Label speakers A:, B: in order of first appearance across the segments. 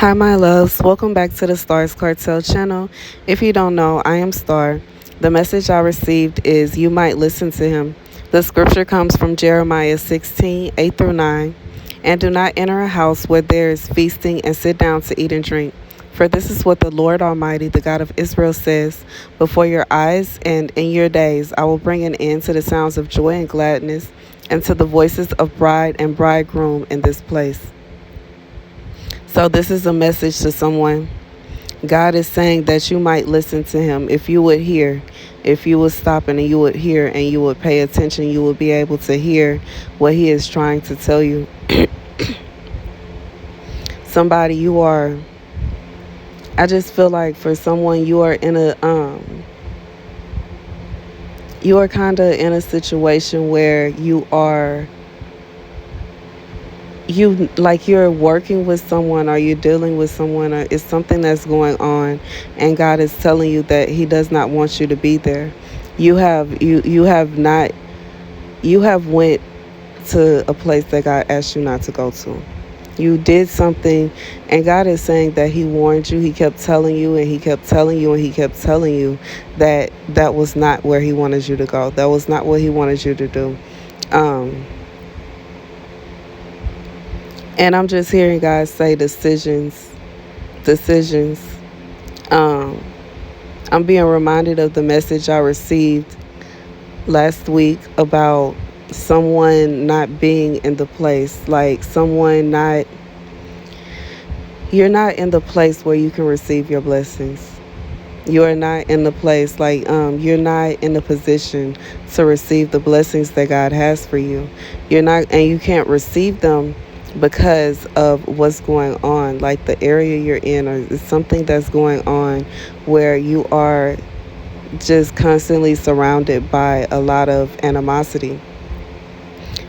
A: Hi, my loves. Welcome back to the Starscartel channel. If you don't know, I am Star. The message I received is you might listen to him. The scripture comes from Jeremiah 16:8 through 9. And do not enter a house where there is feasting and sit down to eat and drink. For this is what the Lord Almighty, the God of Israel, says: Before your eyes and in your days I will bring an end to the sounds of joy and gladness, and to the voices of bride and bridegroom in this place. So this is a message to someone. God is saying that you might listen to him. If you would hear, if you would stop and you would hear and you would pay attention, you would be able to hear what he is trying to tell you. Somebody, I just feel like for someone, you are kind of in a situation where you're working with someone, or you're dealing with someone, or it's something that's going on, and God is telling you that he does not want you to be there. You have went to a place that God asked you not to go to. You did something, and God is saying that he warned you. He kept telling you, and he kept telling you, and he kept telling you that that was not where he wanted you to go. That was not what he wanted you to do. And I'm just hearing God say decisions. Um, I'm being reminded of the message I received last week about someone not being in the place, like you're not in the place where you can receive your blessings. You're not in the place, you're not in the position to receive the blessings that God has for you. You're not, and you can't receive them because of what's going on, like the area you're in, or it's something that's going on where you are just constantly surrounded by a lot of animosity.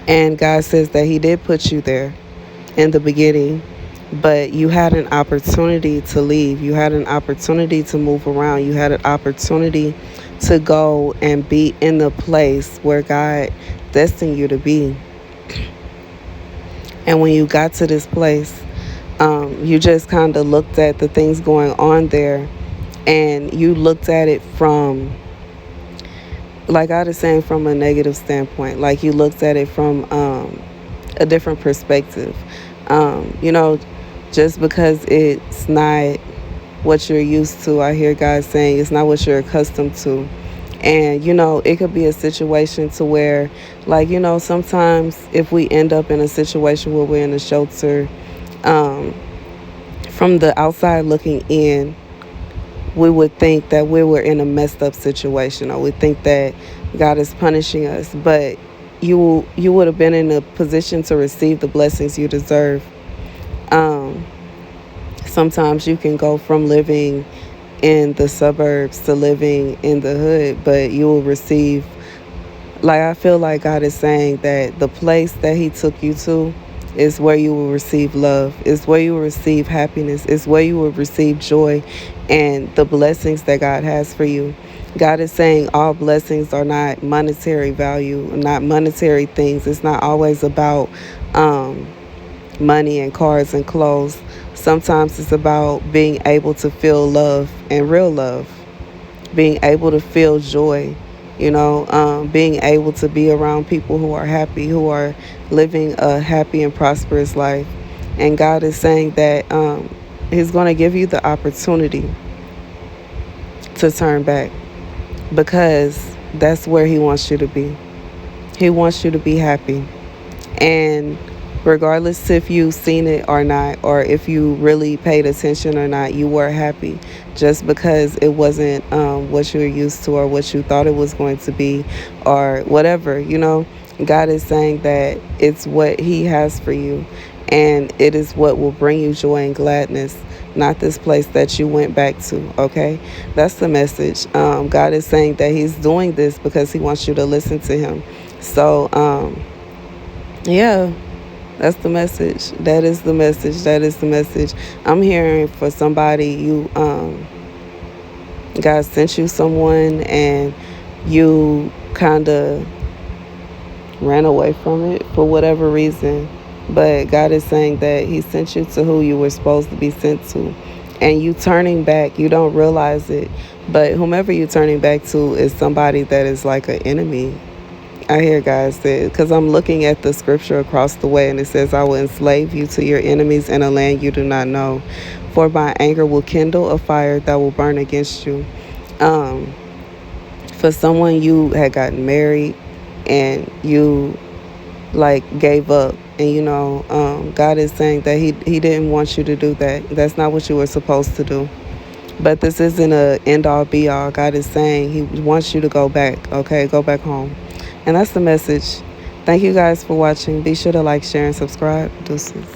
A: And God says that he did put you there in the beginning, but you had an opportunity to leave. You had an opportunity to move around. You had an opportunity to go and be in the place where God destined you to be. And when you got to this place, you just kind of looked at the things going on there, and you looked at it from, like God is saying, from a negative standpoint. Like you looked at it from a different perspective. Just because it's not what you're used to, I hear God saying it's not what you're accustomed to. And, it could be a situation to where, sometimes if we end up in a situation where we're in a shelter, from the outside looking in, we would think that we were in a messed up situation, or we think that God is punishing us. But you would have been in a position to receive the blessings you deserve. Sometimes you can go from living in the suburbs to living in the hood, but you will receive, I feel like God is saying that the place that he took you to is where you will receive love, is where you will receive happiness, is where you will receive joy and the blessings that God has for you. God is saying all blessings are not monetary value, not monetary things. It's not always about money and cars and clothes. Sometimes it's about being able to feel love and real love, being able to feel joy, being able to be around people who are happy, who are living a happy and prosperous life. And God is saying that he's going to give you the opportunity to turn back, because that's where he wants you to be. He wants you to be happy. And regardless if you've seen it or not, or if you really paid attention or not, you were happy. Just because it wasn't what you were used to, or what you thought it was going to be, or whatever, God is saying that it's what he has for you, and it is what will bring you joy and gladness, not this place that you went back to. Okay, that's the message. God is saying that he's doing this because he wants you to listen to him. So yeah, that's the message. That is the message. That is the message. I'm hearing for somebody, God sent you someone, and you kind of ran away from it for whatever reason. But God is saying that He sent you to who you were supposed to be sent to. And you turning back, you don't realize it. But whomever you're turning back to is somebody that is like an enemy. I hear God say, because I'm looking at the scripture across the way, and it says, I will enslave you to your enemies in a land you do not know. For my anger will kindle a fire that will burn against you. Um, for someone, you had gotten married and you like gave up, and God is saying that he didn't want you to do that. That's not what you were supposed to do. But this isn't a end all be all. God is saying He wants you to go back. Okay, go back home. And that's the message. Thank you guys for watching. Be sure to like, share, and subscribe. Deuces.